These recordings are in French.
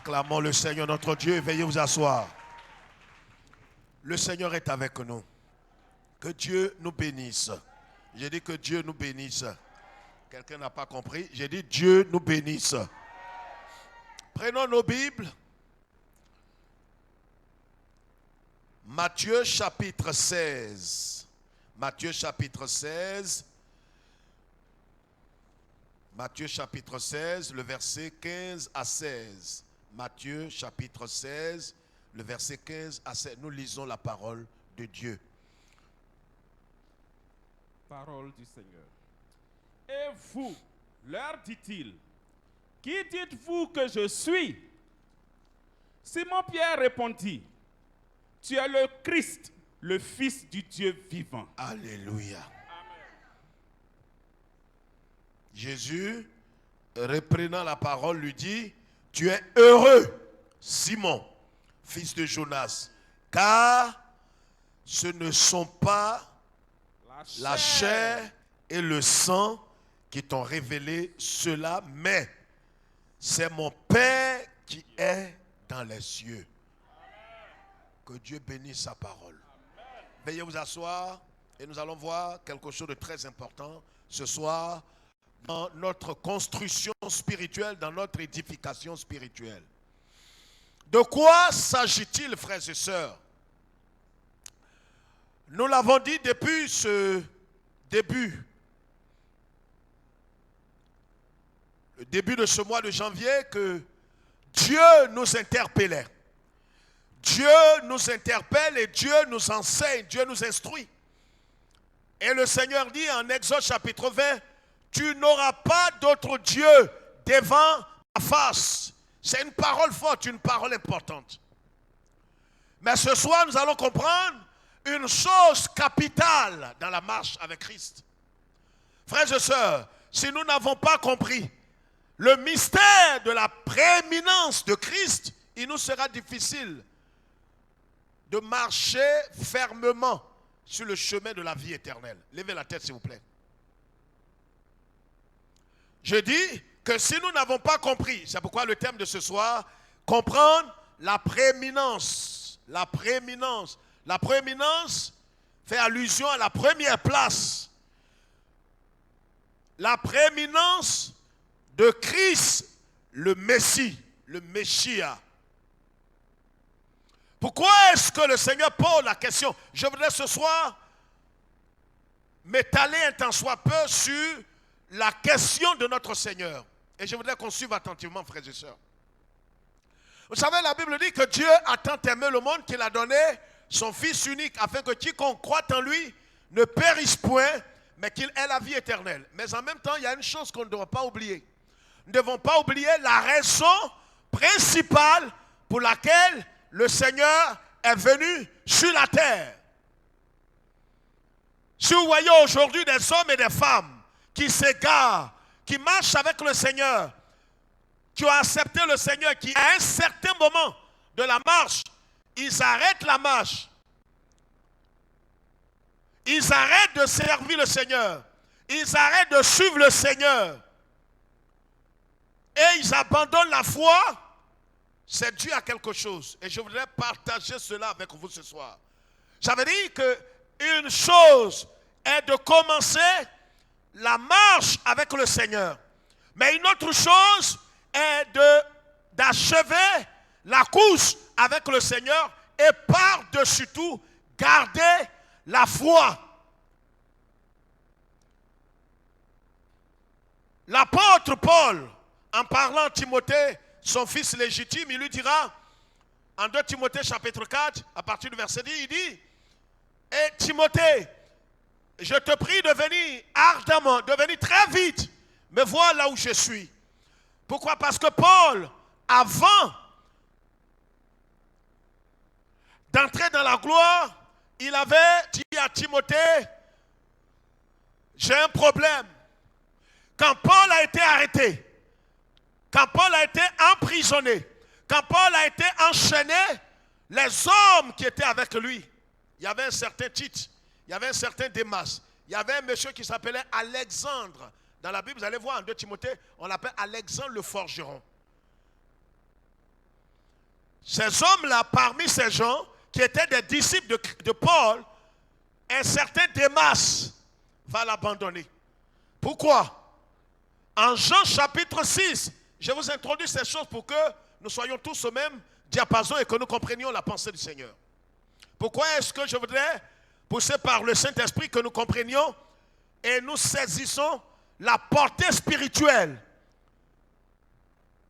Acclamons le Seigneur notre Dieu. Veuillez vous asseoir. Le Seigneur est avec nous. Que Dieu nous bénisse. J'ai dit que Dieu nous bénisse. Quelqu'un n'a pas compris. J'ai dit Dieu nous bénisse. Prenons nos Bibles. Matthieu chapitre 16. Matthieu chapitre 16. Matthieu chapitre 16, le verset 15 à 16. Matthieu chapitre 16, le verset 15 à 16. Nous lisons la parole de Dieu. Parole du Seigneur. Et vous, leur dit-il, qui dites-vous que je suis? Simon-Pierre répondit, tu es le Christ, le Fils du Dieu vivant. Alléluia. Jésus, reprenant la parole, lui dit, tu es heureux, Simon, fils de Jonas, car ce ne sont pas la chair et le sang qui t'ont révélé cela, mais c'est mon Père qui est dans les cieux. Que Dieu bénisse sa parole. Veuillez vous asseoir et nous allons voir quelque chose de très important ce soir dans notre construction spirituelle, dans notre édification spirituelle. De quoi s'agit-il, frères et sœurs? Nous l'avons dit depuis ce début, le début de ce mois de janvier, que Dieu nous interpellait. Dieu nous interpelle et Dieu nous enseigne, Dieu nous instruit. Et le Seigneur dit en Exode chapitre 20, tu n'auras pas d'autre Dieu devant ta face. C'est une parole forte, une parole importante. Mais ce soir, nous allons comprendre une chose capitale dans la marche avec Christ. Frères et sœurs, si nous n'avons pas compris le mystère de la prééminence de Christ, il nous sera difficile de marcher fermement sur le chemin de la vie éternelle. Levez la tête, s'il vous plaît. Je dis que si nous n'avons pas compris, c'est pourquoi le thème de ce soir, comprendre la prééminence. La prééminence. La prééminence fait allusion à la première place. La prééminence de Christ, le Messie, le Messia. Pourquoi est-ce que le Seigneur pose la question? Je voudrais ce soir m'étaler un tant soit peu sur la question de notre Seigneur. Et je voudrais qu'on suive attentivement, frères et sœurs. Vous savez, la Bible dit que Dieu a tant aimé le monde qu'il a donné son Fils unique, afin que quiconque croit en lui ne périsse point, mais qu'il ait la vie éternelle. Mais en même temps, il y a une chose qu'on ne doit pas oublier. Nous ne devons pas oublier la raison principale pour laquelle le Seigneur est venu sur la terre. Si vous voyez aujourd'hui des hommes et des femmes qui s'égarent, qui marchent avec le Seigneur, qui ont accepté le Seigneur, qui à un certain moment de la marche, ils arrêtent la marche. Ils arrêtent de servir le Seigneur. Ils arrêtent de suivre le Seigneur. Et ils abandonnent la foi. C'est dû à quelque chose. Et je voudrais partager cela avec vous ce soir. Ça veut dire qu'une chose est de commencer la marche avec le Seigneur. Mais une autre chose est d'achever la course avec le Seigneur et par-dessus tout, garder la foi. L'apôtre Paul, en parlant à Timothée, son fils légitime, il lui dira, en 2 Timothée chapitre 4, à partir du verset 10, il dit, « Et Timothée, je te prie de venir ardemment, de venir très vite, me voir là où je suis. » Pourquoi? Parce que Paul, avant d'entrer dans la gloire, il avait dit à Timothée, j'ai un problème. Quand Paul a été arrêté, quand Paul a été emprisonné, quand Paul a été enchaîné, les hommes qui étaient avec lui, il y avait un certain Tite, il y avait un certain Démas, il y avait un monsieur qui s'appelait Alexandre. Dans la Bible, vous allez voir en 2 Timothée, on l'appelle Alexandre le forgeron. Ces hommes-là, parmi ces gens qui étaient des disciples de Paul, un certain Démas va l'abandonner. Pourquoi? En Jean chapitre 6, je vous introduis ces choses pour que nous soyons tous au même diapason et que nous comprenions la pensée du Seigneur. Pourquoi est-ce que je voudrais pousser par le Saint-Esprit que nous comprenions et nous saisissons la portée spirituelle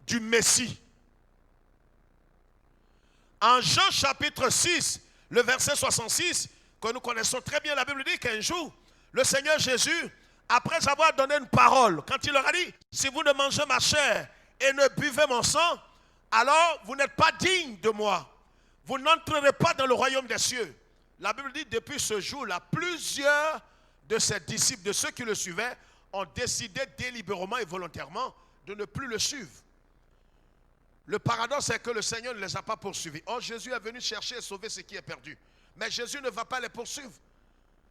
du Messie? En Jean chapitre 6, le verset 66, que nous connaissons très bien, la Bible dit qu'un jour, le Seigneur Jésus, après avoir donné une parole, quand il leur a dit, si vous ne mangez ma chair et ne buvez mon sang, alors vous n'êtes pas digne de moi. Vous n'entrerez pas dans le royaume des cieux. La Bible dit, depuis ce jour-là, plusieurs de ses disciples, de ceux qui le suivaient, ont décidé délibérément et volontairement de ne plus le suivre. Le paradoxe est que le Seigneur ne les a pas poursuivis. Or, Jésus est venu chercher et sauver ce qui est perdu. Mais Jésus ne va pas les poursuivre.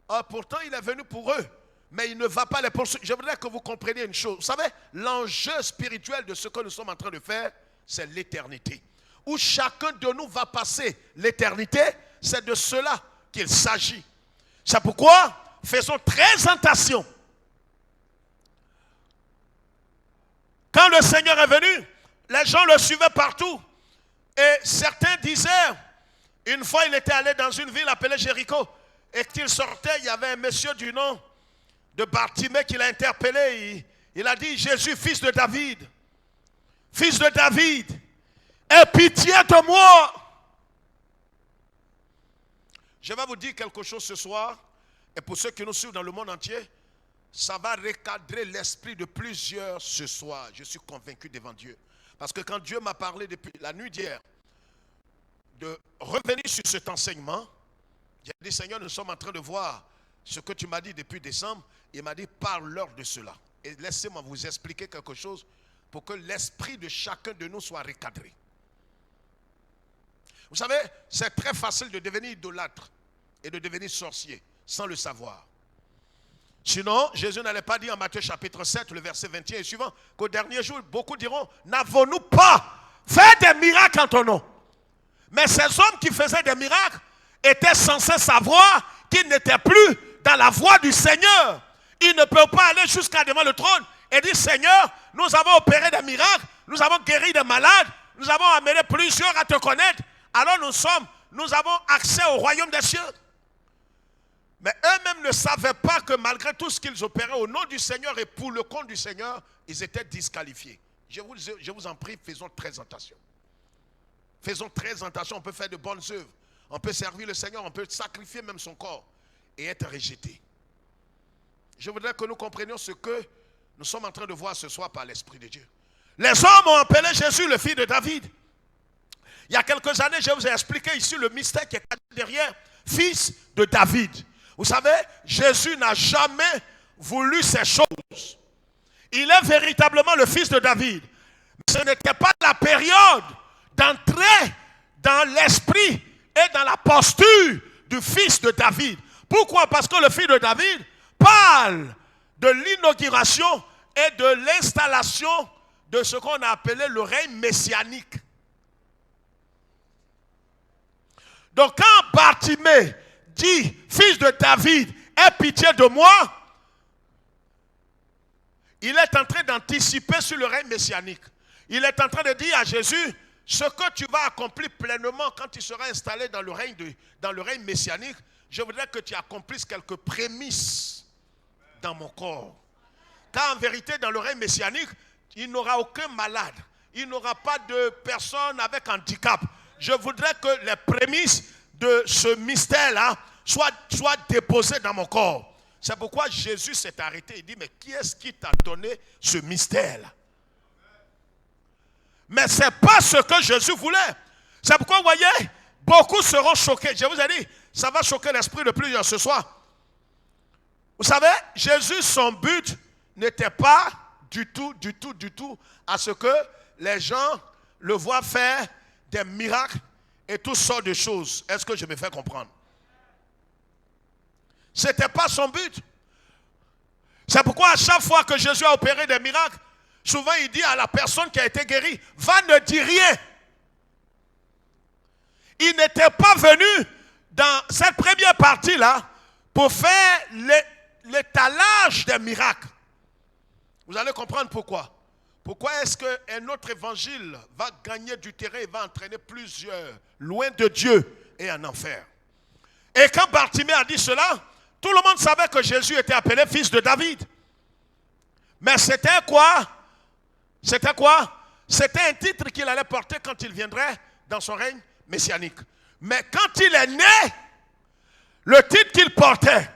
Or, pourtant, il est venu pour eux. Mais il ne va pas les poursuivre. Je voudrais que vous compreniez une chose. Vous savez, l'enjeu spirituel de ce que nous sommes en train de faire, c'est l'éternité. Où chacun de nous va passer l'éternité, c'est de cela qu'il s'agit. C'est pourquoi, faisons très attention. Quand le Seigneur est venu, les gens le suivaient partout. Et certains disaient, une fois il était allé dans une ville appelée Jéricho, et qu'il sortait, il y avait un monsieur du nom de Bartimée qui l'a interpellé. Il a dit, Jésus, fils de David, aie pitié de moi. Je vais vous dire quelque chose ce soir, et pour ceux qui nous suivent dans le monde entier, ça va recadrer l'esprit de plusieurs ce soir. Je suis convaincu devant Dieu. Parce que quand Dieu m'a parlé depuis la nuit d'hier de revenir sur cet enseignement, j'ai dit, Seigneur, nous sommes en train de voir ce que tu m'as dit depuis décembre. Il m'a dit, parle-leur de cela. Et laissez-moi vous expliquer quelque chose pour que l'esprit de chacun de nous soit recadré. Vous savez, c'est très facile de devenir idolâtre et de devenir sorcier sans le savoir. Sinon, Jésus n'allait pas dire en Matthieu chapitre 7, le verset 21 et suivant, qu'au dernier jour, beaucoup diront, n'avons-nous pas fait des miracles en ton nom? Mais ces hommes qui faisaient des miracles étaient censés savoir qu'ils n'étaient plus dans la voie du Seigneur. Ils ne peuvent pas aller jusqu'à devant le trône et dire, Seigneur, nous avons opéré des miracles, nous avons guéri des malades, nous avons amené plusieurs à te connaître, alors nous avons accès au royaume des cieux. Mais eux-mêmes ne savaient pas que malgré tout ce qu'ils opéraient au nom du Seigneur et pour le compte du Seigneur, ils étaient disqualifiés. Je vous en prie, faisons très attention. Faisons très attention, on peut faire de bonnes œuvres. On peut servir le Seigneur, on peut sacrifier même son corps et être rejeté. Je voudrais que nous comprenions ce que nous sommes en train de voir ce soir par l'Esprit de Dieu. Les hommes ont appelé Jésus le fils de David. Il y a quelques années, je vous ai expliqué ici le mystère qui est derrière fils de David. Vous savez, Jésus n'a jamais voulu ces choses. Il est véritablement le fils de David. Mais ce n'était pas la période d'entrer dans l'esprit et dans la posture du fils de David. Pourquoi? Parce que le fils de David parle de l'inauguration et de l'installation de ce qu'on a appelé le règne messianique. Donc quand Bartimée dit, fils de David, aie pitié de moi, il est en train d'anticiper sur le règne messianique. Il est en train de dire à Jésus, ce que tu vas accomplir pleinement quand tu seras installé dans le règne messianique, je voudrais que tu accomplisses quelques prémices dans mon corps. Car en vérité, dans le règne messianique, il n'aura aucun malade. Il n'aura pas de personne avec handicap. Je voudrais que les prémices de ce mystère-là soient déposées dans mon corps. C'est pourquoi Jésus s'est arrêté. Il dit, mais qui est-ce qui t'a donné ce mystère-là? Mais ce n'est pas ce que Jésus voulait. C'est pourquoi, vous voyez, beaucoup seront choqués. Je vous ai dit, ça va choquer l'esprit de plusieurs ce soir. Vous savez, Jésus, son but n'était pas du tout à ce que les gens le voient faire des miracles et toutes sortes de choses. Est-ce que je me fais comprendre? Ce n'était pas son but. C'est pourquoi à chaque fois que Jésus a opéré des miracles, souvent il dit à la personne qui a été guérie, va, ne dis rien. Il n'était pas venu dans cette première partie-là pour faire l'étalage des miracles. Vous allez comprendre pourquoi. Pourquoi est-ce qu'un autre évangile va gagner du terrain et va entraîner plusieurs loin de Dieu et en enfer. Et quand Bartimée a dit cela, tout le monde savait que Jésus était appelé fils de David. Mais c'était quoi? C'était quoi? C'était un titre qu'il allait porter quand il viendrait dans son règne messianique. Mais quand il est né, le titre qu'il portait,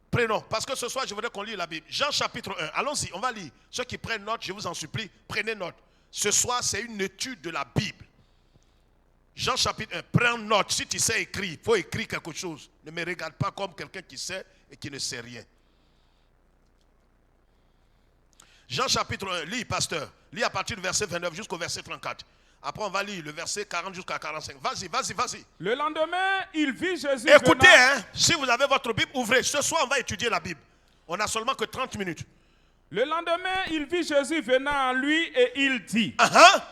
prenons, parce que ce soir je voudrais qu'on lise la Bible. Jean chapitre 1, allons-y, on va lire. Ceux qui prennent note, je vous en supplie, prenez note. Ce soir c'est une étude de la Bible. Jean chapitre 1, prends note. Si tu sais écrire, il faut écrire quelque chose. Ne me regarde pas comme quelqu'un qui sait et qui ne sait rien. Jean chapitre 1, lis pasteur. Lis à partir du verset 29 jusqu'au verset 34. Après on va lire le verset 40 jusqu'à 45. Vas-y. Le lendemain, il vit Jésus Écoutez, venant. Si vous avez votre Bible, ouvrez. Ce soir on va étudier la Bible. On n'a seulement que 30 minutes. Le lendemain, il vit Jésus venant à lui et il dit,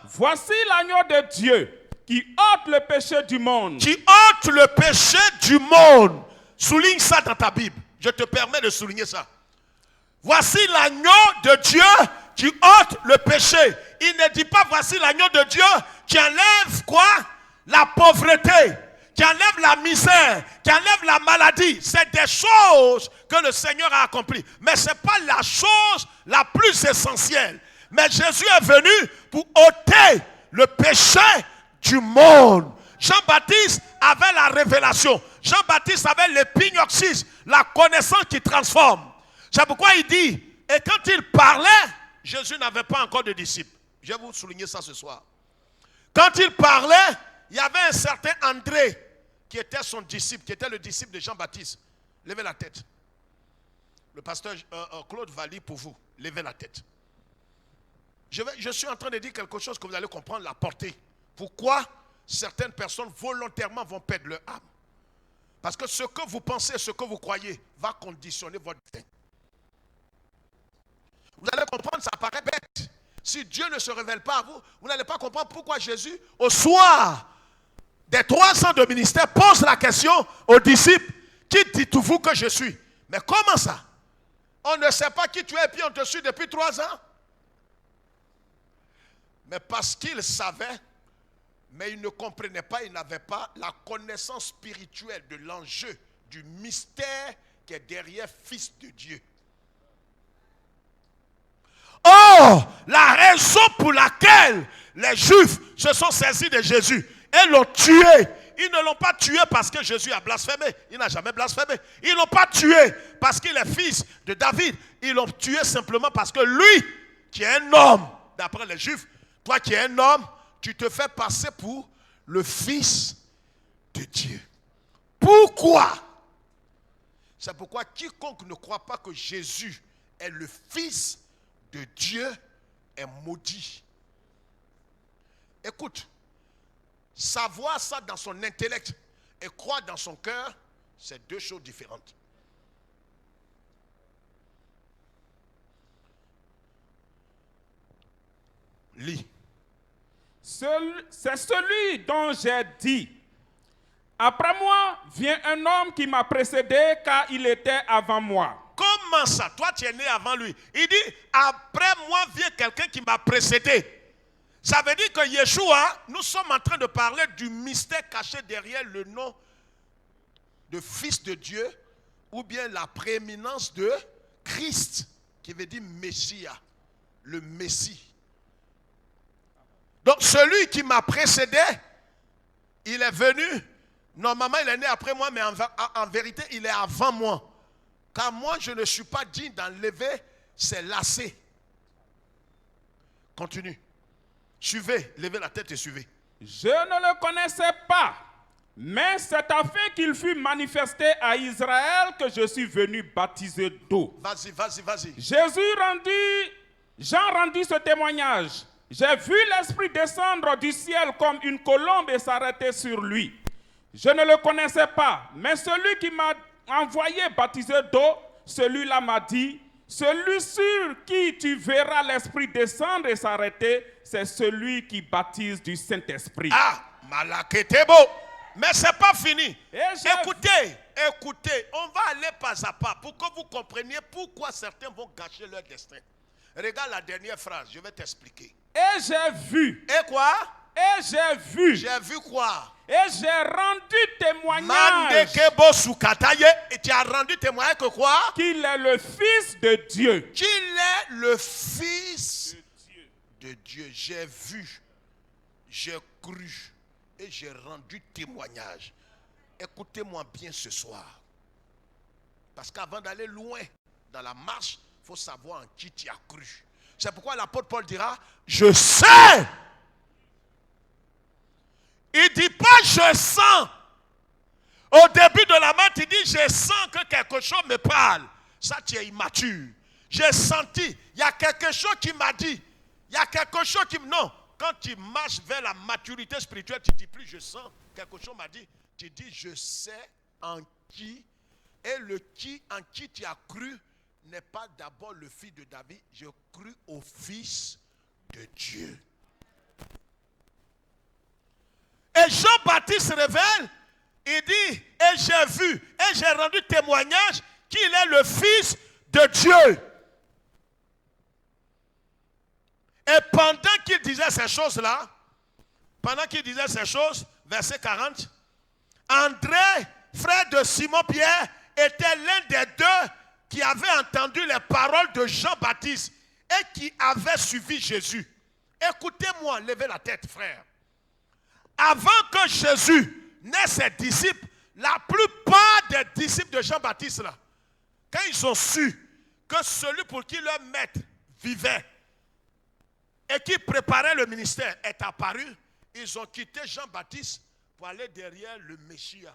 voici l'agneau de Dieu qui ôte le péché du monde. Qui ôte le péché du monde. Souligne ça dans ta Bible. Je te permets de souligner ça. Voici l'agneau de Dieu qui ôte le péché. Il ne dit pas voici l'agneau de Dieu qui enlève quoi? La pauvreté, qui enlève la misère, qui enlève la maladie. C'est des choses que le Seigneur a accomplies. Mais ce n'est pas la chose la plus essentielle. Mais Jésus est venu pour ôter le péché du monde. Jean-Baptiste avait la révélation. Jean-Baptiste avait l'épignoxis, la connaissance qui transforme. C'est pourquoi il dit, et quand il parlait, Jésus n'avait pas encore de disciples. Je vais vous souligner ça ce soir. Quand il parlait, il y avait un certain André qui était son disciple, qui était le disciple de Jean-Baptiste. Levez la tête. Le pasteur Claude va lire pour vous. Levez la tête. Je suis en train de dire quelque chose que vous allez comprendre la portée. Pourquoi certaines personnes volontairement vont perdre leur âme? Parce que ce que vous pensez, ce que vous croyez, va conditionner votre vie. Vous allez comprendre, ça paraît bête. Si Dieu ne se révèle pas à vous, vous n'allez pas comprendre pourquoi Jésus, au soir des 3 ans de ministère, pose la question aux disciples, qui dites-vous que je suis? Mais comment ça? On ne sait pas qui tu es et puis on te suit depuis 3 ans. Mais parce qu'il savait, mais il ne comprenait pas, il n'avait pas la connaissance spirituelle de l'enjeu, du mystère qui est derrière Fils de Dieu. Oh, la raison pour laquelle les Juifs se sont saisis de Jésus et l'ont tué. Ils ne l'ont pas tué parce que Jésus a blasphémé. Il n'a jamais blasphémé. Ils ne l'ont pas tué parce qu'il est fils de David. Ils l'ont tué simplement parce que lui, qui est un homme, d'après les Juifs, toi qui es un homme, tu te fais passer pour le Fils de Dieu. Pourquoi? C'est pourquoi quiconque ne croit pas que Jésus est le Fils de Dieu est maudit. Écoute, savoir ça dans son intellect et croire dans son cœur, c'est 2 choses différentes. Lis. C'est celui dont j'ai dit, après moi vient un homme qui m'a précédé car il était avant moi. Comment ça? Toi, tu es né avant lui. Il dit, après moi vient quelqu'un qui m'a précédé. Ça veut dire que Yeshua, nous sommes en train de parler du mystère caché derrière le nom de Fils de Dieu, ou bien la prééminence de Christ, qui veut dire Messia, le Messie. Donc celui qui m'a précédé, il est venu, normalement il est né après moi, mais en vérité il est avant moi. Car moi, je ne suis pas digne d'enlever ses lacets. Continue. Suivez, levez la tête et suivez. Je ne le connaissais pas, mais c'est afin qu'il fût manifesté à Israël que je suis venu baptiser d'eau. Vas-y. Jean rendit ce témoignage. J'ai vu l'Esprit descendre du ciel comme une colombe et s'arrêter sur lui. Je ne le connaissais pas, mais celui qui m'a envoyé baptiser d'eau, celui-là m'a dit, celui sur qui tu verras l'Esprit descendre et s'arrêter, c'est celui qui baptise du Saint-Esprit. Malaketebo. Mais ce n'est pas fini. Écoutez, on va aller pas à pas pour que vous compreniez pourquoi certains vont gâcher leur destin. Regarde la dernière phrase, je vais t'expliquer. Et j'ai vu. Et quoi? Et j'ai vu. J'ai vu quoi? Et j'ai rendu témoignage Mandekebo Sukataye. Et tu as rendu témoignage que quoi? qu'il est le Fils de Dieu. Qu'il est le Fils de Dieu. J'ai vu, j'ai cru et j'ai rendu témoignage. Écoutez-moi bien ce soir. Parce qu'avant d'aller loin dans la marche, il faut savoir en qui tu as cru. C'est pourquoi l'apôtre Paul dira, je sais. Il ne dit pas je sens. Au début de la marche, il dit je sens que quelque chose me parle. Ça, tu es immature. J'ai senti. Il y a quelque chose qui m'a dit. Il y a quelque chose qui... Non. Quand tu marches vers la maturité spirituelle, tu ne dis plus je sens. Quelque chose m'a dit. Tu dis je sais en qui. Et le qui en qui tu as cru n'est pas d'abord le fils de David. Je cru au Fils de Dieu. Et Jean-Baptiste révèle, il dit, et j'ai vu, et j'ai rendu témoignage qu'il est le Fils de Dieu. Et pendant qu'il disait ces choses-là, verset 40, André, frère de Simon-Pierre, était l'un des deux qui avait entendu les paroles de Jean-Baptiste et qui avait suivi Jésus. Écoutez-moi, levez la tête, frère. Avant que Jésus n'ait ses disciples, la plupart des disciples de Jean-Baptiste, là, quand ils ont su que celui pour qui leur maître vivait et qui préparait le ministère est apparu, ils ont quitté Jean-Baptiste pour aller derrière le Messie.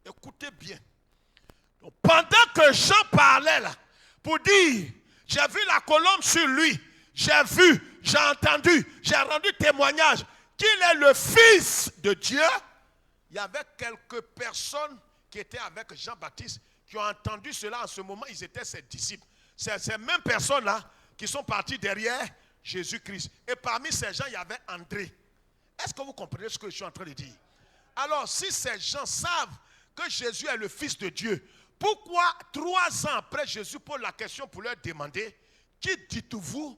Écoutez bien. Donc, pendant que Jean parlait là, pour dire, j'ai vu la colombe sur lui, j'ai vu, j'ai entendu, j'ai rendu témoignage qu'il est le Fils de Dieu. Il y avait quelques personnes qui étaient avec Jean-Baptiste qui ont entendu cela en ce moment, ils étaient ses disciples. C'est ces mêmes personnes-là qui sont parties derrière Jésus-Christ. Et parmi ces gens, il y avait André. Est-ce que vous comprenez ce que je suis en train de dire? Alors, si ces gens savent que Jésus est le Fils de Dieu, pourquoi 3 ans après Jésus pose la question pour leur demander, qui dites-vous?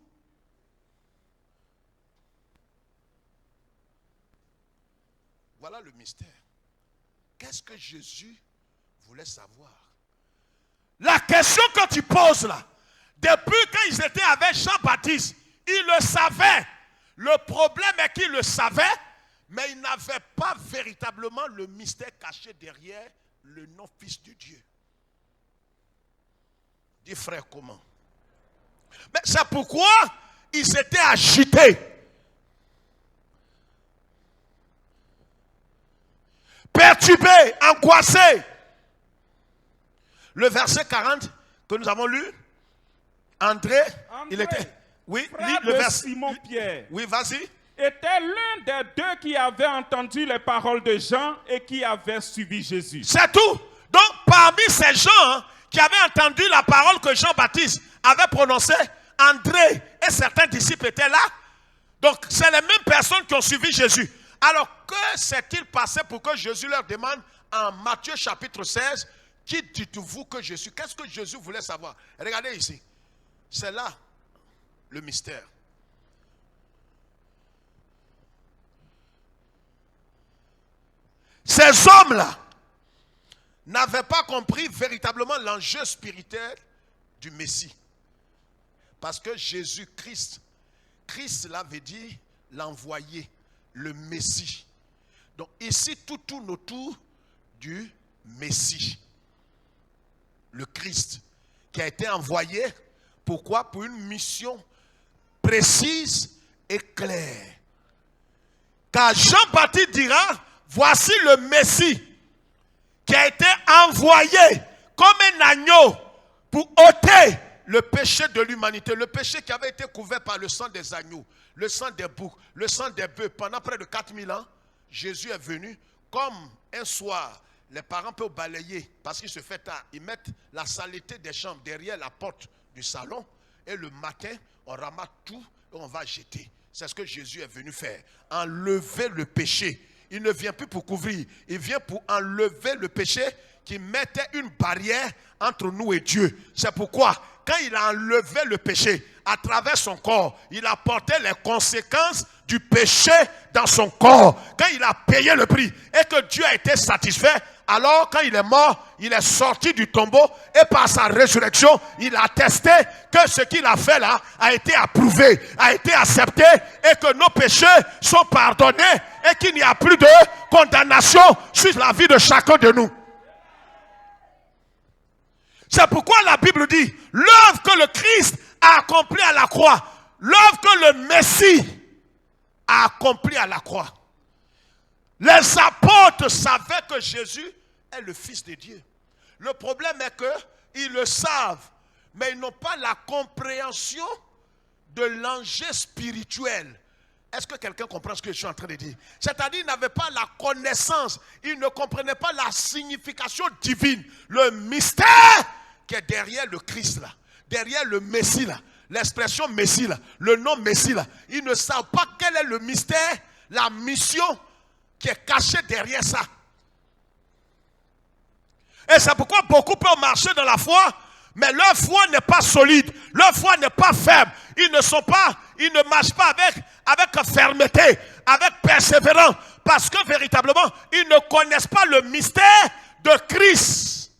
Voilà le mystère. Qu'est-ce que Jésus voulait savoir? La question que tu poses là, depuis quand ils étaient avec Jean-Baptiste, ils le savaient. Le problème est qu'ils le savaient, mais ils n'avaient pas véritablement le mystère caché derrière le nom Fils de Dieu. Dis frère, comment? Mais c'est pourquoi ils étaient agités. Perturbés, angoissés. Le verset 40 que nous avons lu, André, il était... Oui, frère le de verset... Simon-Pierre, Oui, vas-y. était l'un des deux qui avait entendu les paroles de Jean et qui avait suivi Jésus. C'est tout. Donc, parmi ces gens qui avaient entendu la parole que Jean-Baptiste avait prononcée, André et certains disciples étaient là. Donc, c'est les mêmes personnes qui ont suivi Jésus. Alors, que s'est-il passé pour que Jésus leur demande en Matthieu chapitre 16, qui dites-vous que je suis? Qu'est-ce que Jésus voulait savoir? Regardez ici. C'est là le mystère. Ces hommes-là n'avaient pas compris véritablement l'enjeu spirituel du Messie. Parce que Jésus-Christ, Christ là veut dire l'envoyé, le Messie. Donc ici, tout tourne autour du Messie. Le Christ qui a été envoyé, pourquoi? Pour une mission précise et claire. Car Jean-Baptiste dira, voici le Messie qui a été envoyé comme un agneau pour ôter le péché de l'humanité. Le péché qui avait été couvert par le sang des agneaux, le sang des boucs, le sang des bœufs. Pendant près de 4000 ans, Jésus est venu comme un soir. Les parents peuvent balayer parce qu'il se fait tard. Ils mettent la saleté des chambres derrière la porte du salon et le matin, on ramasse tout et on va jeter. C'est ce que Jésus est venu faire. Enlever le péché. Il ne vient plus pour couvrir. Il vient pour enlever le péché qui mettait une barrière entre nous et Dieu. C'est pourquoi, quand il a enlevé le péché à travers son corps, il a porté les conséquences du péché dans son corps. Quand il a payé le prix et que Dieu a été satisfait, alors quand il est mort, il est sorti du tombeau et par sa résurrection, il a attesté que ce qu'il a fait là a été approuvé, a été accepté et que nos péchés sont pardonnés et qu'il n'y a plus de condamnation sur la vie de chacun de nous. C'est pourquoi la Bible dit, l'œuvre que le Christ a accomplie à la croix, l'œuvre que le Messie a accomplie à la croix. Les apôtres savaient que Jésus est le Fils de Dieu. Le problème est qu'ils le savent, mais ils n'ont pas la compréhension de l'enjeu spirituel. Est-ce que quelqu'un comprend ce que je suis en train de dire? C'est-à-dire qu'ils n'avaient pas la connaissance, ils ne comprenaient pas la signification divine, le mystère qui est derrière le Christ là, derrière le Messie là, l'expression Messie là, le nom Messie là. Ils ne savent pas quel est le mystère, la mission qui est cachée derrière ça. Et c'est pourquoi beaucoup peuvent marcher dans la foi, mais leur foi n'est pas solide, leur foi n'est pas ferme. Ils ne marchent pas avec fermeté, avec persévérance, parce que véritablement, ils ne connaissent pas le mystère de Christ.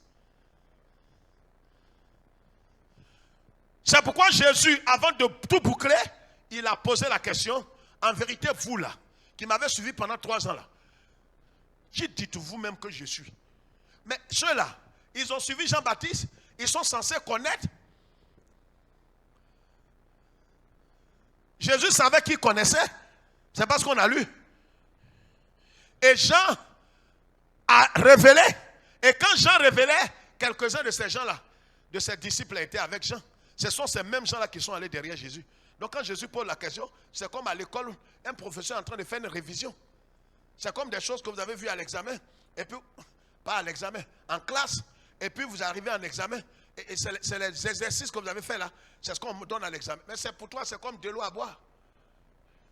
C'est pourquoi Jésus, avant de tout boucler, il a posé la question, en vérité, vous là, qui m'avez suivi pendant 3 ans là, qui dites-vous même que je suis? Mais ceux-là, ils ont suivi Jean-Baptiste, ils sont censés connaître. Jésus savait qu'il connaissait, c'est parce qu'on a lu. Et Jean a révélé, et quand Jean révélait, quelques-uns de ces gens-là, de ses disciples étaient avec Jean. Ce sont ces mêmes gens-là qui sont allés derrière Jésus. Donc quand Jésus pose la question, c'est comme à l'école, un professeur est en train de faire une révision. C'est comme des choses que vous avez vues à l'examen, et puis, pas à l'examen, en classe, et puis vous arrivez en examen, et c'est les exercices que vous avez fait là, c'est ce qu'on me donne à l'examen. Mais c'est pour toi, c'est comme de l'eau à boire.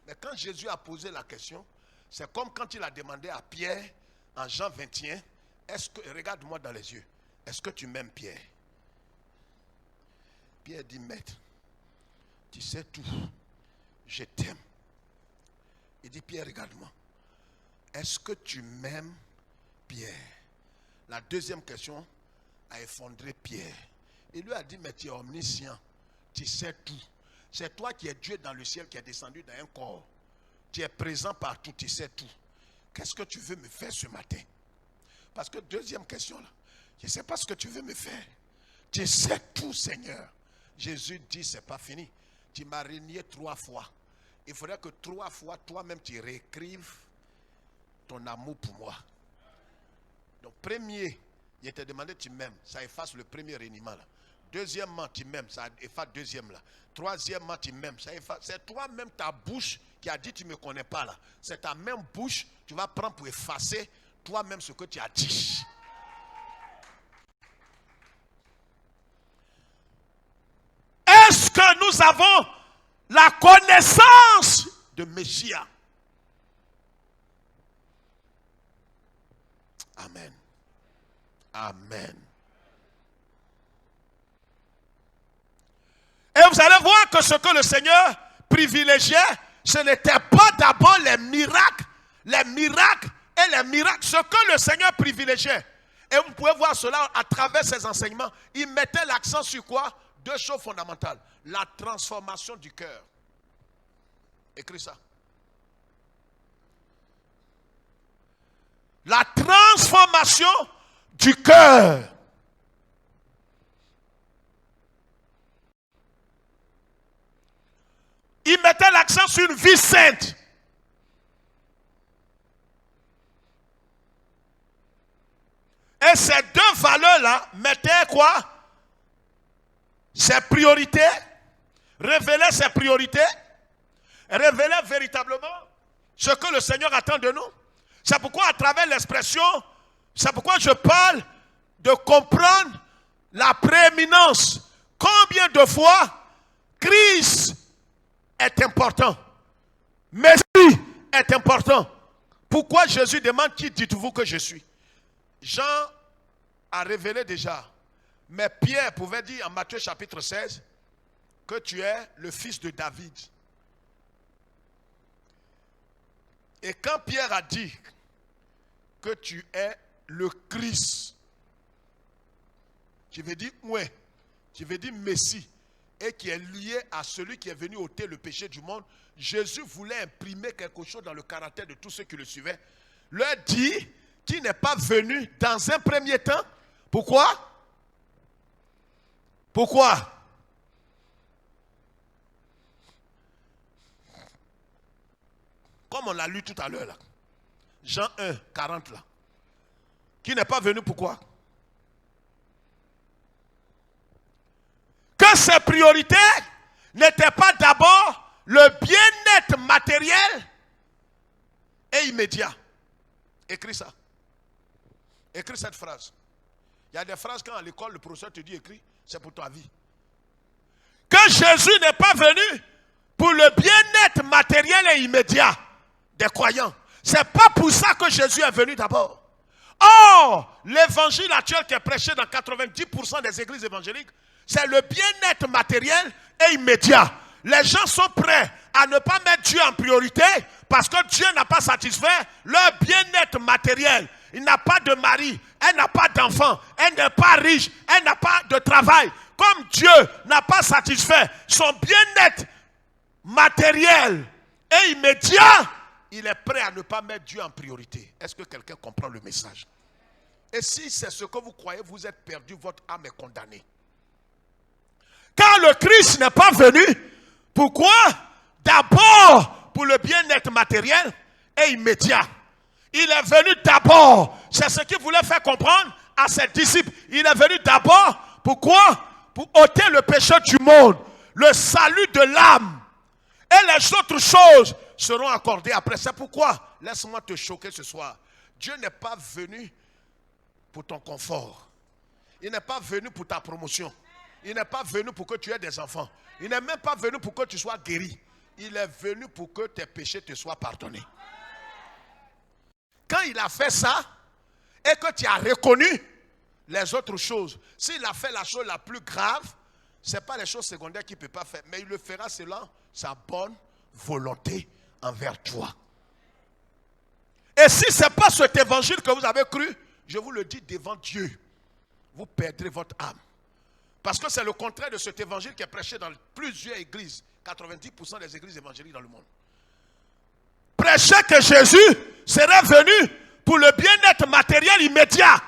Mais quand Jésus a posé la question, c'est comme quand il a demandé à Pierre, en Jean 21, regarde-moi dans les yeux, est-ce que tu m'aimes, Pierre? Pierre dit, maître, tu sais tout, je t'aime. Il dit, Pierre, regarde-moi, est-ce que tu m'aimes, Pierre? La deuxième question a effondré Pierre. Il lui a dit, mais tu es omniscient, tu sais tout. C'est toi qui es Dieu dans le ciel, qui est descendu dans un corps. Tu es présent partout, tu sais tout. Qu'est-ce que tu veux me faire ce matin? Parce que deuxième question là, je ne sais pas ce que tu veux me faire. Tu sais tout, Seigneur. Jésus dit, c'est pas fini. Tu m'as renié 3 fois. Il faudrait que 3 fois, toi-même, tu réécrives ton amour pour moi. Donc, premier, il t'a demandé, tu m'aimes. Ça efface le premier reniement là. Deuxièmement, tu m'aimes. Ça efface deuxième là. Troisièmement, tu m'aimes. Ça efface. C'est toi-même, ta bouche, qui a dit, tu ne me connais pas là. C'est ta même bouche, tu vas prendre pour effacer toi-même ce que tu as dit. Est-ce que nous avons la connaissance de Messie? Amen. Amen. Et vous allez voir que ce que le Seigneur privilégiait, ce n'était pas d'abord les miracles et les miracles. Ce que le Seigneur privilégiait. Et vous pouvez voir cela à travers ses enseignements. Il mettait l'accent sur quoi? 2 choses fondamentales. La transformation du cœur. Écris ça. La transformation du cœur. Il mettait l'accent sur une vie sainte. Et ces 2 valeurs-là mettaient quoi? Ses priorités, révéler ses priorités, révéler véritablement ce que le Seigneur attend de nous. C'est pourquoi à travers l'expression, c'est pourquoi je parle de comprendre la prééminence. Combien de fois Christ est important? Messie est important. Pourquoi Jésus demande qui dites-vous que je suis? Jean a révélé déjà. Mais Pierre pouvait dire en Matthieu chapitre 16 que tu es le fils de David. Et quand Pierre a dit que tu es le Christ, tu veux dire ouais, tu veux dire Messie, et qui est lié à celui qui est venu ôter le péché du monde, Jésus voulait imprimer quelque chose dans le caractère de tous ceux qui le suivaient. Leur dit qu'il n'est pas venu dans un premier temps. Pourquoi? Pourquoi? Comme on l'a lu tout à l'heure là. Jean 1, 40 là. Qui n'est pas venu pourquoi? Que ses priorités n'étaient pas d'abord le bien-être matériel et immédiat. Écris ça. Écris cette phrase. Il y a des phrases quand à l'école le professeur te dit écris, c'est pour ta vie. Que Jésus n'est pas venu pour le bien-être matériel et immédiat des croyants. C'est pas pour ça que Jésus est venu d'abord. Or, l'évangile actuel qui est prêché dans 90% des églises évangéliques, c'est le bien-être matériel et immédiat. Les gens sont prêts à ne pas mettre Dieu en priorité parce que Dieu n'a pas satisfait leur bien-être matériel. Il n'a pas de mari, elle n'a pas d'enfant, elle n'est pas riche, elle n'a pas de travail. Comme Dieu n'a pas satisfait son bien-être matériel et immédiat, il est prêt à ne pas mettre Dieu en priorité. Est-ce que quelqu'un comprend le message? Et si c'est ce que vous croyez, vous êtes perdu, votre âme est condamnée. Car le Christ n'est pas venu, pourquoi? D'abord pour le bien-être matériel et immédiat. Il est venu d'abord, c'est ce qu'il voulait faire comprendre à ses disciples. Il est venu d'abord, pourquoi? Pour ôter le péché du monde, le salut de l'âme. Et les autres choses seront accordées après. C'est pourquoi, laisse-moi te choquer ce soir. Dieu n'est pas venu pour ton confort. Il n'est pas venu pour ta promotion. Il n'est pas venu pour que tu aies des enfants. Il n'est même pas venu pour que tu sois guéri. Il est venu pour que tes péchés te soient pardonnés. Quand il a fait ça, et que tu as reconnu les autres choses, s'il a fait la chose la plus grave, ce n'est pas les choses secondaires qu'il ne peut pas faire, mais il le fera selon sa bonne volonté envers toi. Et si ce n'est pas cet évangile que vous avez cru, je vous le dis devant Dieu, vous perdrez votre âme. Parce que c'est le contraire de cet évangile qui est prêché dans plusieurs églises, 90% des églises évangéliques dans le monde. Prêcher que Jésus serait venu pour le bien-être matériel immédiat.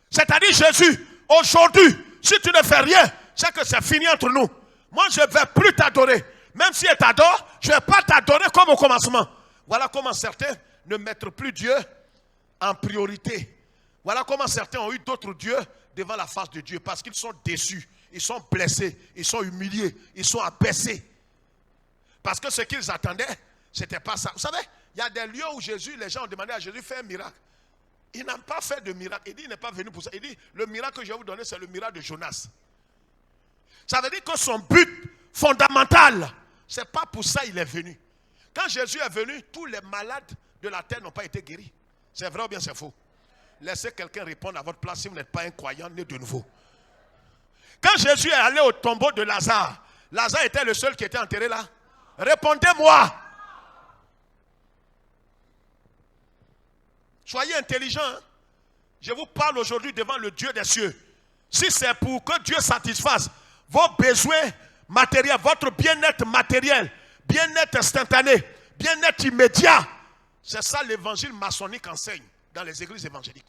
C'est-à-dire Jésus, aujourd'hui, si tu ne fais rien, c'est que c'est fini entre nous. Moi, je ne vais plus t'adorer. Même si elle t'adore, je ne vais pas t'adorer comme au commencement. Voilà comment certains ne mettent plus Dieu en priorité. Voilà comment certains ont eu d'autres dieux devant la face de Dieu parce qu'ils sont déçus, ils sont blessés, ils sont humiliés, ils sont abaissés. Parce que ce qu'ils attendaient, ce n'était pas ça. Vous savez, il y a des lieux où Jésus, les gens ont demandé à Jésus, fais un miracle. Il n'a pas fait de miracle. Il dit, il n'est pas venu pour ça. Il dit, le miracle que je vais vous donner, c'est le miracle de Jonas. Ça veut dire que son but fondamental, ce n'est pas pour ça qu'il est venu. Quand Jésus est venu, tous les malades de la terre n'ont pas été guéris. C'est vrai ou bien c'est faux? Laissez quelqu'un répondre à votre place si vous n'êtes pas un croyant né de nouveau. Quand Jésus est allé au tombeau de Lazare, Lazare était le seul qui était enterré là. Répondez-moi. Soyez intelligents. Hein? Je vous parle aujourd'hui devant le Dieu des cieux. Si c'est pour que Dieu satisfasse vos besoins matériels, votre bien-être matériel, bien-être instantané, bien-être immédiat, c'est ça l'évangile maçonnique enseigne dans les églises évangéliques.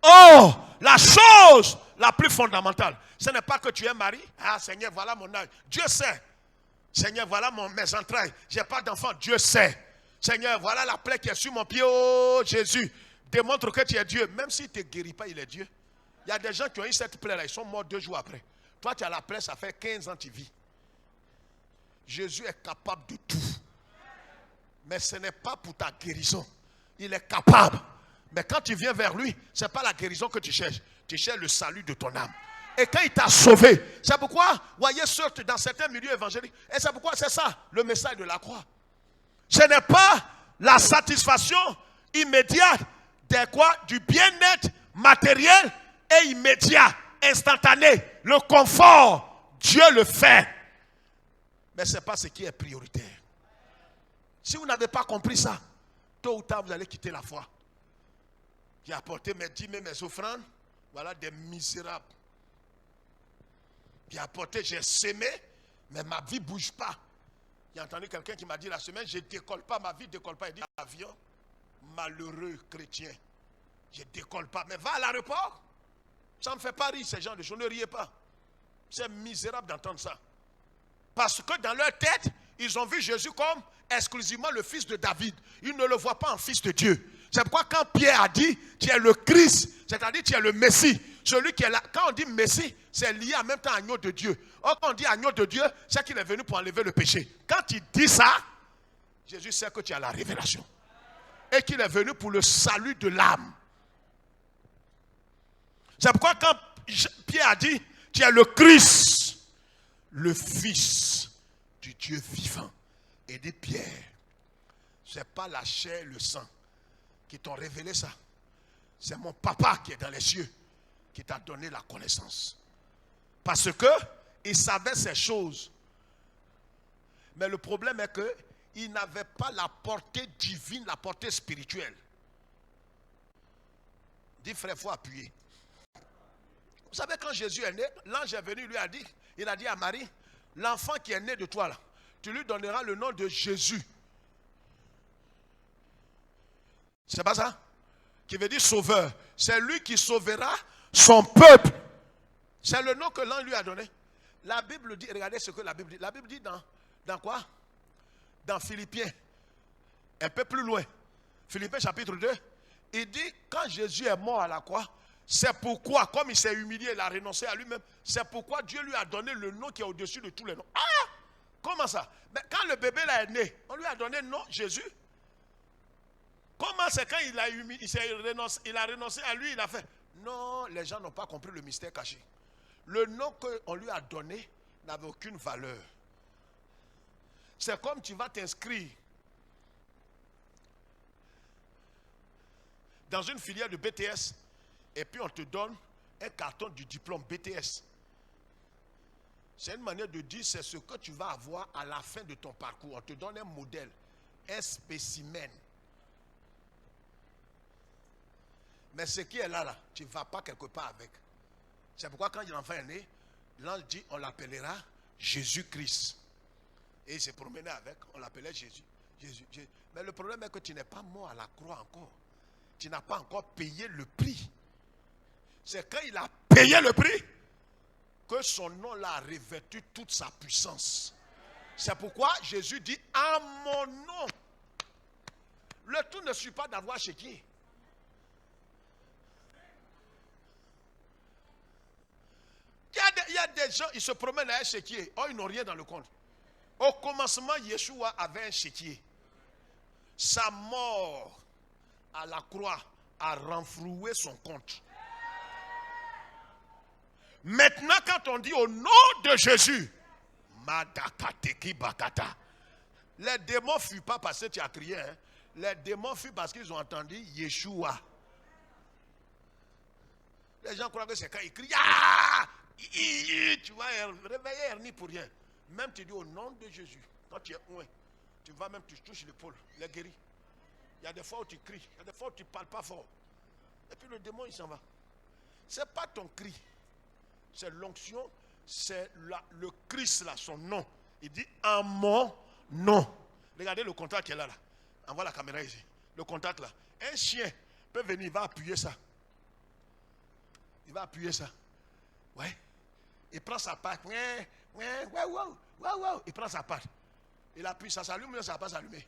Oh, la chose la plus fondamentale, ce n'est pas que tu es marié. Ah Seigneur, voilà mon âge. Dieu sait. Seigneur, voilà mes entrailles. Je n'ai pas d'enfant. Dieu sait. Seigneur, voilà la plaie qui est sur mon pied. Oh Jésus, démontre que tu es Dieu. Même s'il ne te guérit pas, il est Dieu. Il y a des gens qui ont eu cette plaie-là, ils sont morts 2 jours après. Toi, tu as la plaie, ça fait 15 ans que tu vis. Jésus est capable de tout. Mais ce n'est pas pour ta guérison. Il est capable. Mais quand tu viens vers lui, ce n'est pas la guérison que tu cherches. Tu cherches le salut de ton âme. Et quand il t'a sauvé, c'est pourquoi, voyez, sortent dans certains milieux évangéliques. Et c'est pourquoi c'est ça, le message de la croix. Ce n'est pas la satisfaction immédiate de quoi? Du bien-être matériel et immédiat, instantané. Le confort, Dieu le fait. Mais ce n'est pas ce qui est prioritaire. Si vous n'avez pas compris ça, tôt ou tard, vous allez quitter la foi. J'ai apporté mes dîmes et mes offrandes. Voilà des misérables. J'ai apporté, j'ai semé, mais ma vie ne bouge pas. J'ai entendu quelqu'un qui m'a dit la semaine, je ne décolle pas, ma vie ne décolle pas. Il dit, avion, malheureux chrétien, je ne décolle pas. Mais va à l'aéroport. Ça ne me fait pas rire, ces gens de choses, ne riez pas. C'est misérable d'entendre ça. Parce que dans leur tête, ils ont vu Jésus comme exclusivement le fils de David. Ils ne le voient pas en fils de Dieu. C'est pourquoi quand Pierre a dit, tu es le Christ, c'est-à-dire tu es le Messie, celui qui est là. Quand on dit Messie, c'est lié en même temps à agneau de Dieu. Or, quand on dit agneau de Dieu, c'est qu'il est venu pour enlever le péché. Quand il dit ça, Jésus sait que tu as la révélation. Et qu'il est venu pour le salut de l'âme. C'est pourquoi quand Pierre a dit, tu es le Christ, le Fils du Dieu vivant. Et dit Pierre, ce n'est pas la chair et le sang qui t'ont révélé ça. C'est mon papa qui est dans les cieux qui t'a donné la connaissance. Parce que il savait ces choses. Mais le problème est qu'il n'avait pas la portée divine, la portée spirituelle. Dis frère, il faut appuyer. Vous savez, quand Jésus est né, l'ange est venu, lui a dit, il a dit à Marie, l'enfant qui est né de toi là, tu lui donneras le nom de Jésus. C'est pas ça? Qui veut dire sauveur. C'est lui qui sauvera son peuple. C'est le nom que l'ange lui a donné. La Bible dit, regardez ce que la Bible dit. La Bible dit dans quoi? Dans Philippiens. Un peu plus loin. Philippiens chapitre 2. Il dit, quand Jésus est mort à la croix, c'est pourquoi, comme il s'est humilié, il a renoncé à lui-même, c'est pourquoi Dieu lui a donné le nom qui est au-dessus de tous les noms. Ah! Comment ça? Mais quand le bébé là est né, on lui a donné le nom Jésus. Comment c'est quand il a renoncé à lui, il a fait? Non, les gens n'ont pas compris le mystère caché. Le nom qu'on lui a donné n'avait aucune valeur. C'est comme tu vas t'inscrire dans une filière de BTS et puis on te donne un carton du diplôme BTS. C'est une manière de dire c'est ce que tu vas avoir à la fin de ton parcours. On te donne un modèle, un spécimen. Mais ce qui est là, tu ne vas pas quelque part avec. C'est pourquoi quand l'enfant est né, l'ange dit on l'appellera Jésus-Christ. Et il s'est promené avec, on l'appelait Jésus. Jésus. Mais le problème est que tu n'es pas mort à la croix encore. Tu n'as pas encore payé le prix. C'est quand il a payé le prix que son nom l'a revêtu toute sa puissance. C'est pourquoi Jésus dit en mon nom. Le tout ne suit pas d'avoir chéquier. Il y a des gens, ils se promènent à un chéquier. Oh, ils n'ont rien dans le compte. Au commencement, Yeshua avait un chéquier. Sa mort à la croix a renfloué son compte. Maintenant, quand on dit au nom de Jésus, Madakateki Bakata, les démons ne fuient pas parce que tu as crié. Hein. Les démons fuient parce qu'ils ont entendu Yeshua. Les gens croient que c'est quand ils crient. Ah! Tu vas réveiller Ernie pour rien. Même tu dis au nom de Jésus. Quand tu es loin, tu vas même, tu touches l'épaule. Il est guéri. Il y a des fois où tu cries. Il y a des fois où tu ne parles pas fort. Et puis le démon, il s'en va. Ce n'est pas ton cri. C'est l'onction. C'est le Christ là, son nom. Il dit en mon nom. Regardez le contact qui est là. Envoie la caméra ici. Le contact là. Un chien peut venir, il va appuyer ça. Il va appuyer ça. Ouais. Il prend sa patte. Il prend sa patte. Il appuie, ça s'allume ou ça ne va pas s'allumer.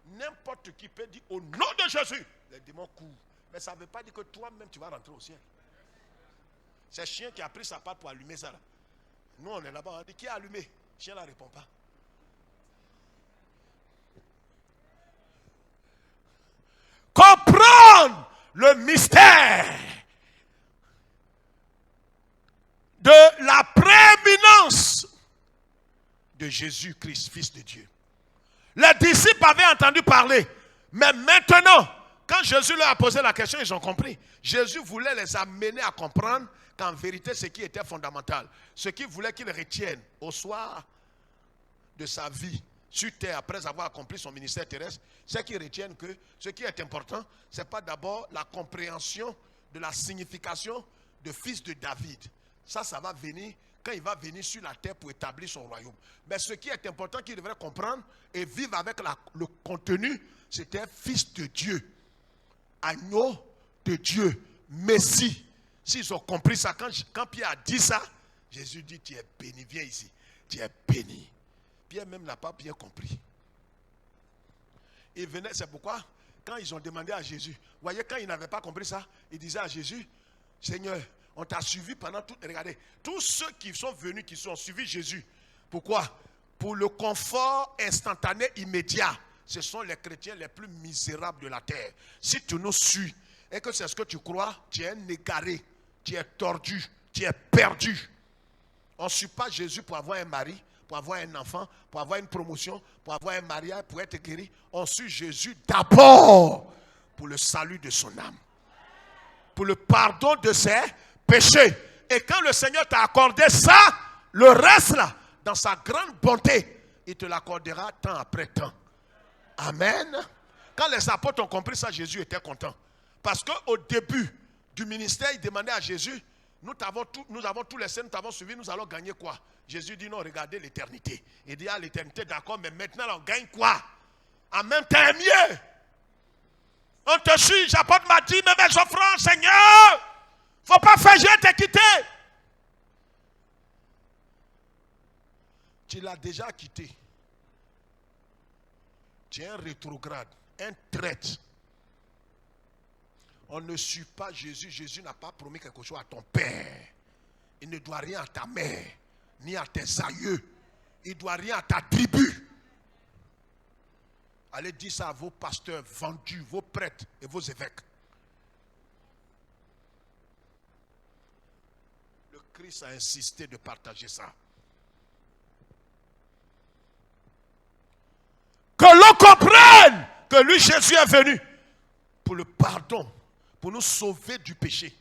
N'importe qui peut dire au nom de Jésus. Les démons courent. Mais ça ne veut pas dire que toi-même tu vas rentrer au ciel. C'est le chien qui a pris sa patte pour allumer ça là. Nous on est là-bas, on dit qui a allumé? Le chien ne répond pas. Comprendre le mystère. de Jésus-Christ, Fils de Dieu. Les disciples avaient entendu parler. Mais maintenant, quand Jésus leur a posé la question, ils ont compris. Jésus voulait les amener à comprendre qu'en vérité, ce qui était fondamental, ce qu'il voulait qu'ils retiennent au soir de sa vie sur terre, après avoir accompli son ministère terrestre, c'est qu'ils retiennent que ce qui est important, ce n'est pas d'abord la compréhension de la signification de fils de David. Ça va venir quand il va venir sur la terre pour établir son royaume. Mais ce qui est important qu'il devrait comprendre et vivre avec le contenu, c'était fils de Dieu, agneau de Dieu, Messie. S'ils ont compris ça, quand Pierre a dit ça, Jésus dit, tu es béni, viens ici, tu es béni. Pierre même n'a pas bien compris. Il venait, c'est pourquoi, quand ils ont demandé à Jésus, vous voyez, quand ils n'avaient pas compris ça, ils disaient à Jésus, Seigneur, on t'a suivi pendant tout. Regardez, tous ceux qui sont venus, qui ont suivi Jésus, pourquoi? Pour le confort instantané, immédiat. Ce sont les chrétiens les plus misérables de la terre. Si tu nous suis et que c'est ce que tu crois, tu es un égaré, tu es tordu, tu es perdu. On ne suit pas Jésus pour avoir un mari, pour avoir un enfant, pour avoir une promotion, pour avoir un mariage, pour être guéri. On suit Jésus d'abord pour le salut de son âme, pour le pardon de ses péchés. Et quand le Seigneur t'a accordé ça, le reste là, dans sa grande bonté, il te l'accordera temps après temps. Amen. Quand les apôtres ont compris ça, Jésus était content. Parce qu'au début du ministère, il demandait à Jésus, nous avons tous les saints, nous t'avons suivi, nous allons gagner quoi? Jésus dit non, regardez l'éternité. Il dit à l'éternité, d'accord, mais maintenant on gagne quoi? En même temps, mieux. On te suit, j'apporte ma dîme, mes offrandes, Seigneur. Faut pas faire, je vais te quitter. Tu l'as déjà quitté. Tu es un rétrograde, un traître. On ne suit pas Jésus. Jésus n'a pas promis quelque chose à ton père. Il ne doit rien à ta mère, ni à tes aïeux. Il ne doit rien à ta tribu. Allez dire ça à vos pasteurs vendus, vos prêtres et vos évêques. Le Christ a insisté de partager ça. Que l'on comprenne que lui, Jésus, est venu pour le pardon, pour nous sauver du péché.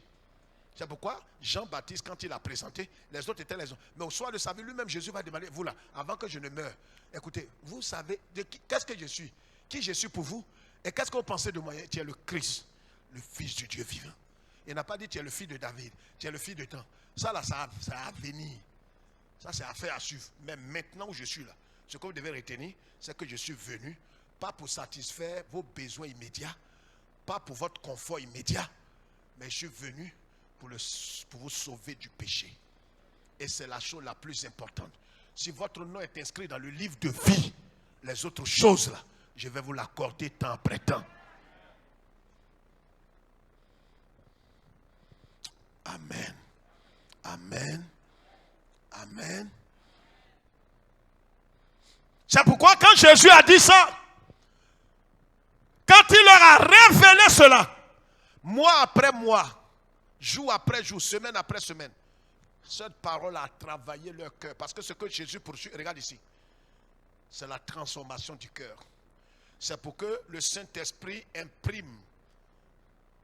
C'est pourquoi Jean-Baptiste, quand il a présenté, les autres étaient les autres. Mais au soir de sa vie, lui-même, Jésus va demander, vous là, avant que je ne meure, écoutez, vous savez, qu'est-ce que je suis? Qui je suis pour vous? Et qu'est-ce que vous pensez de moi? Tu es le Christ, le Fils du Dieu vivant. Il n'a pas dit tu es le fils de David, tu es le fils de temps. Ça là, ça a à venir. Ça, c'est affaire à suivre. Mais maintenant où je suis là, ce que vous devez retenir, c'est que je suis venu, pas pour satisfaire vos besoins immédiats, pas pour votre confort immédiat, mais je suis venu pour vous sauver du péché. Et c'est la chose la plus importante. Si votre nom est inscrit dans le livre de vie, les autres choses là, je vais vous l'accorder temps après temps. Amen. Amen. Amen. C'est pourquoi quand Jésus a dit ça, quand il leur a révélé cela, mois après mois, jour après jour, semaine après semaine, cette parole a travaillé leur cœur. Parce que ce que Jésus poursuit, regarde ici, c'est la transformation du cœur. C'est pour que le Saint-Esprit imprime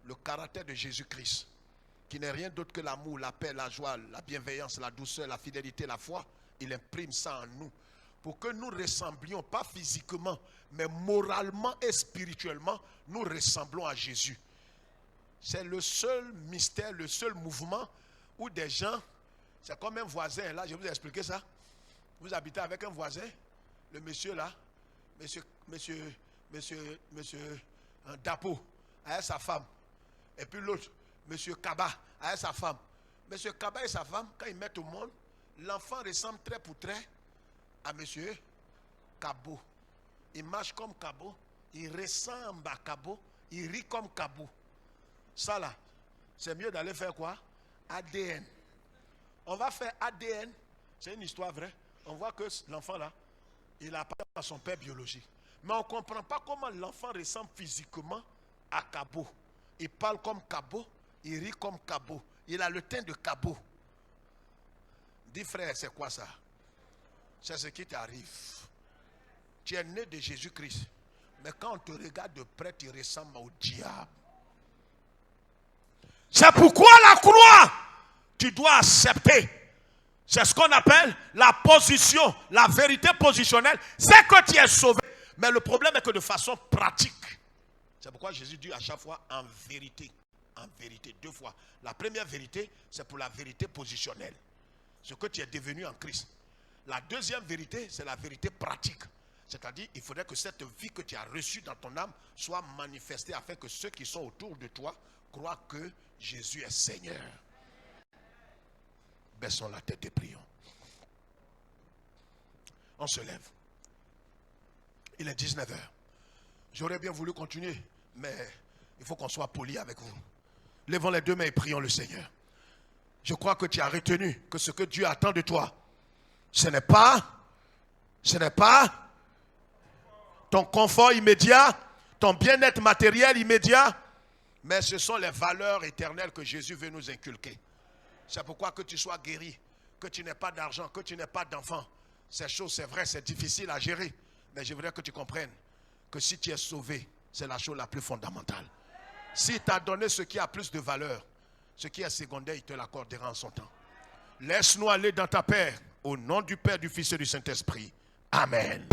le caractère de Jésus-Christ, qui n'est rien d'autre que l'amour, la paix, la joie, la bienveillance, la douceur, la fidélité, la foi. Il imprime ça en nous. Pour que nous ressemblions, pas physiquement, mais moralement et spirituellement, nous ressemblons à Jésus. C'est le seul mystère, le seul mouvement où des gens, c'est comme un voisin, là, je vous ai expliqué ça. Vous habitez avec un voisin, le monsieur là, monsieur Dapo, avec sa femme. Et puis l'autre, monsieur Kaba, avec sa femme. Monsieur Kaba et sa femme, quand ils mettent au monde, l'enfant ressemble trait pour trait à monsieur Kabo. Il marche comme Kabo, il ressemble à Kabo, il rit comme Kabo. Ça là, c'est mieux d'aller faire quoi? ADN. On va faire ADN, c'est une histoire vraie. On voit que l'enfant là, il appartient à son père biologique. Mais on ne comprend pas comment l'enfant ressemble physiquement à Kabo. Il parle comme Kabo, il rit comme Kabo. Il a le teint de Kabo. Dis frère, c'est quoi ça? C'est ce qui t'arrive. Tu es né de Jésus-Christ. Mais quand on te regarde de près, tu ressembles au diable. C'est pourquoi la croix, tu dois accepter. C'est ce qu'on appelle la position, la vérité positionnelle. C'est que tu es sauvé. Mais le problème est que de façon pratique. C'est pourquoi Jésus dit à chaque fois en vérité. En vérité, 2 fois. La première vérité, c'est pour la vérité positionnelle. Ce que tu es devenu en Christ. La deuxième vérité, c'est la vérité pratique. C'est-à-dire, il faudrait que cette vie que tu as reçue dans ton âme soit manifestée afin que ceux qui sont autour de toi croient que Jésus est Seigneur. Baissons la tête et prions. On se lève. Il est 19h. J'aurais bien voulu continuer, mais il faut qu'on soit poli avec vous. Levons les 2 mains et prions le Seigneur. Je crois que tu as retenu que ce que Dieu attend de toi, ce n'est pas ton confort immédiat, ton bien-être matériel immédiat, mais ce sont les valeurs éternelles que Jésus veut nous inculquer. C'est pourquoi que tu sois guéri, que tu n'aies pas d'argent, que tu n'aies pas d'enfant. Ces choses, c'est vrai, c'est difficile à gérer, mais je voudrais que tu comprennes que si tu es sauvé, c'est la chose la plus fondamentale. S'il t'a donné ce qui a plus de valeur, ce qui est secondaire, il te l'accordera en son temps. Laisse-nous aller dans ta paix, au nom du Père, du Fils et du Saint-Esprit. Amen.